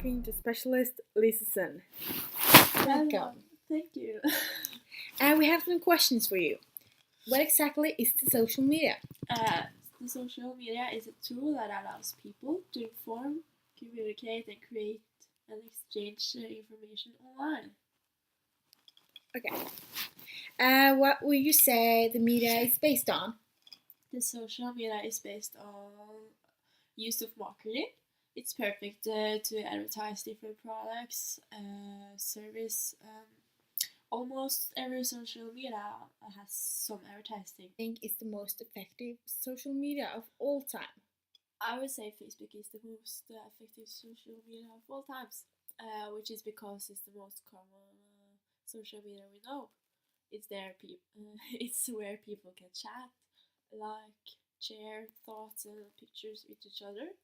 talking to specialist lise. Hello. Welcome. Thank you. And we have some questions for you. What exactly is the social media? The social media is a tool that allows people to inform, communicate, and create and exchange information online. Okay. What would you say the media is based on? The social media is based on use of marketing. It's perfect to advertise different products, service. Almost every social media has some advertising. I think it's the most effective social media of all time. I would say Facebook is the most effective social media of all times, which is because it's the most common social media we know. It's it's where people can chat, like, share thoughts and pictures with each other.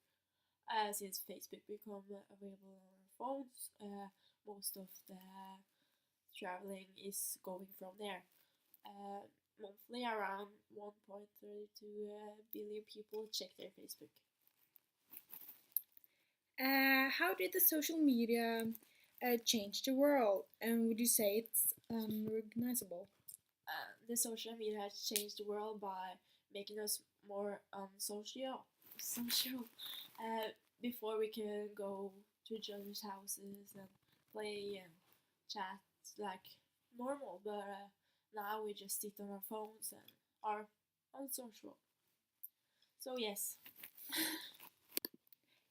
Since Facebook become available on our phones, most of the traveling is going from there. Monthly, around 1.32 billion people check their Facebook. How did the social media change the world? And would you say it's recognizable? The social media has changed the world by making us more social. Before we can go to each other's houses and play and chat like normal, but now we just sit on our phones and are unsocial. So yes.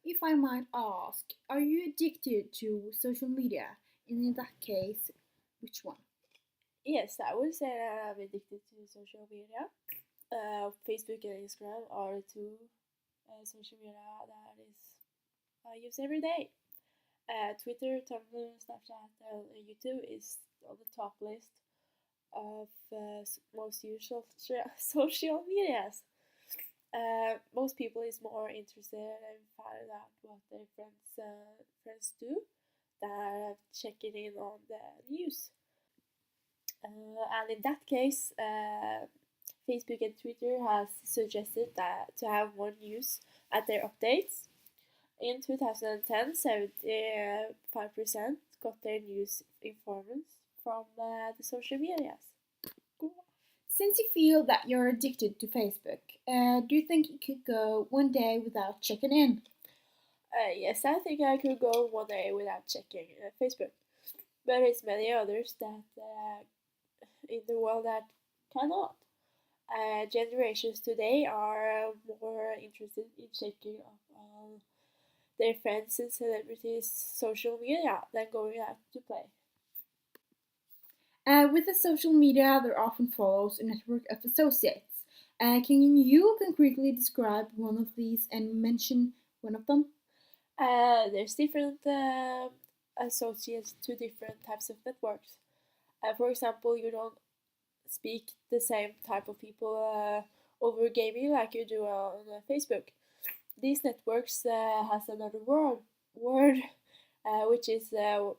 If I might ask, are you addicted to social media? And in that case, which one? Yes, I would say that I'm addicted to social media. Facebook and Instagram are the two social media that is I use every day. Twitter, Tumblr, Snapchat, and YouTube is on the top list of most usual social medias. Most people is more interested in finding out what their friends do than checking in on the news. And in that case, Facebook and Twitter has suggested that to have more news at their updates. In 2010, 75% got their news informants from the social medias. Since you feel that you're addicted to Facebook, do you think you could go one day without checking in? Yes, I think I could go one day without checking Facebook. But it's many others that in the world that cannot. Generations today are more interested in checking up on their friends and celebrities' social media than going out to play. With the social media, there often follows a network of associates. Can you concretely describe one of these and mention one of them? There's different associates to different types of networks. For example, you don't speak the same type of people over gaming like you do on Facebook. These networks has another word which is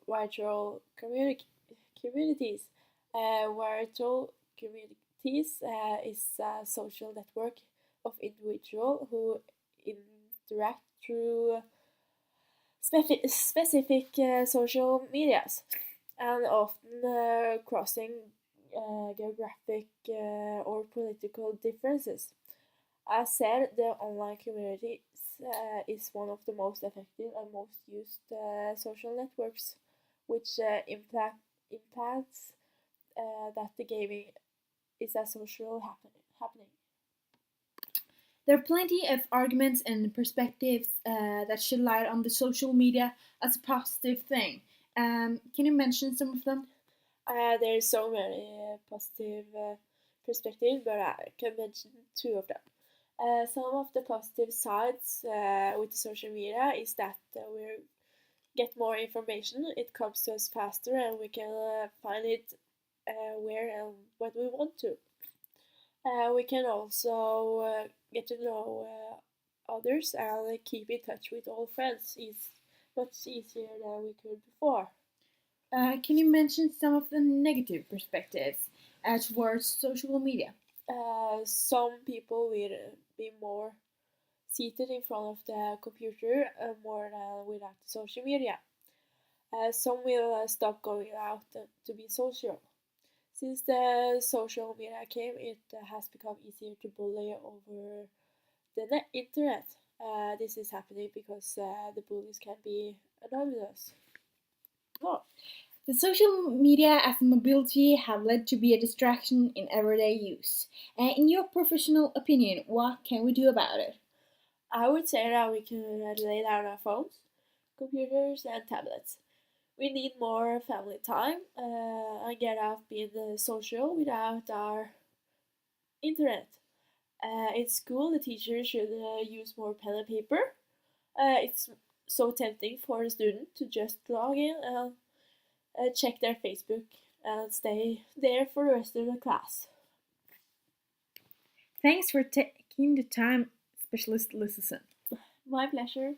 virtual communities. Virtual communities is a social network of individuals who interact through specific social medias and often crossing geographic or political differences. As said, the online community is one of the most effective and most used social networks, which implants that the gaming is a social happening. There are plenty of arguments and perspectives that shed light on the social media as a positive thing. Can you mention some of them? There's so many positive perspectives, but I can mention two of them. Some of the positive sides with the social media is that we get more information. It comes to us faster, and we can find it where and when we want to. We can also get to know others and keep in touch with old friends. It's much easier than we could before. Can you mention some of the negative perspectives towards social media? Some people will be more seated in front of the computer more than without social media. Some will stop going out to be social. Since the social media came, it has become easier to bully over the internet. This is happening because the bullies can be anonymous. Oh, The social media as a mobility have led to be a distraction in everyday use. In your professional opinion, what can we do about it? I would say that we can lay down our phones, computers, and tablets. We need more family time and get out being social without our internet. In school, the teacher should use more pen and paper. It's so tempting for a student to just log in and check their Facebook and stay there for the rest of the class. Thanks for taking the time, Specialist Listen. My pleasure.